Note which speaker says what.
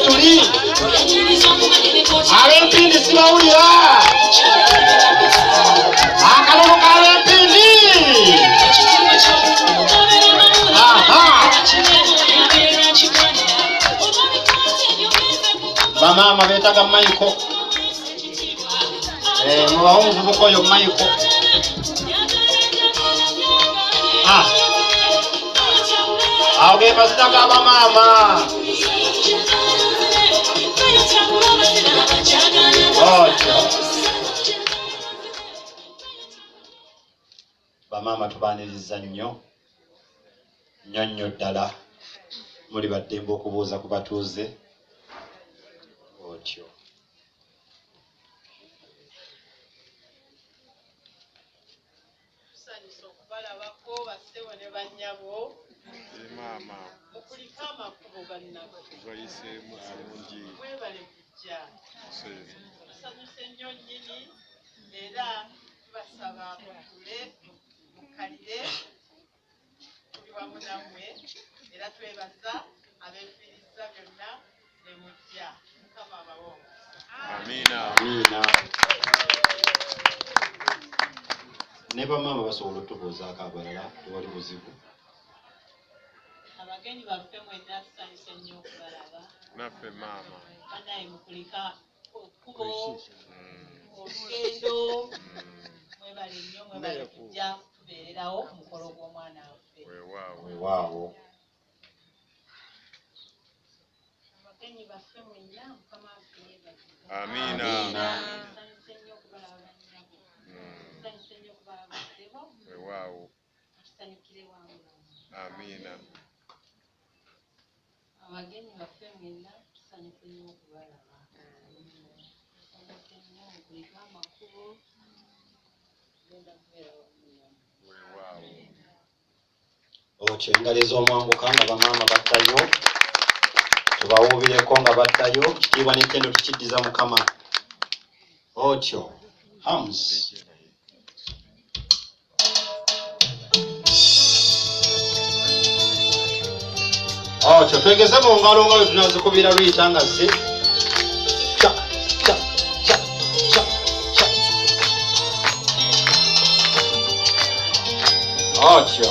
Speaker 1: tuli ab'empindi sibawulira akalogo k'ab'empindi bamaama beetaga mayiko mubawo omuvubuka oyo mayiko awo ge mazina g'abamaama bamaama tubaaniriza nnyo nnyo ddala muli baddembe okubuuza ku batuuze otyo
Speaker 2: tusanyusa okubalabako bassebo ne bannyabo
Speaker 3: maama
Speaker 2: mukuliko amakubo bannaffe
Speaker 3: gayiseemu alungi
Speaker 2: mwebale kujja tusanyuse nnyo nnyini era tubasaba mutule mukalire tuli wamu nammwe era twebaza abeefiiriza byonna ne mujja mukama abawongo
Speaker 3: amiina
Speaker 1: ne bamaama basobola otubuuzaako abalala tewali buzibu
Speaker 2: abagenyi baffe mwenna tusanyuse nnyo okubalaba
Speaker 3: naffe maama
Speaker 2: banaye mukulika okkubo olugendo mwebale nnyo mwebale kujja tubeererawo ku mukolo gw'omwana waffe
Speaker 1: weewaawo
Speaker 2: abagenyi baffe mwenna mukama waffe yeebazibwe
Speaker 3: amiina
Speaker 2: tusanyuse nnyo okubalaba bannyabo tusanyuse nnyo okubalaba ssebo
Speaker 3: weewaawo
Speaker 2: tusanyukire wamu
Speaker 3: amiina
Speaker 2: abagenyi baffe mwenna tusanyuse nnyo okubalaba tusanyuse nnyo mukulika amakubo genda kubeera
Speaker 3: weewaawo
Speaker 1: otyo engalo ez'omwanguka nga bamaama baddayo tubawuubireko nga baddayo kitiibwa n'ettendo tukiddiza mukama otyo hams otyo twegeze mu ngalo nga bwe tunazikubira luyita nga zze otyo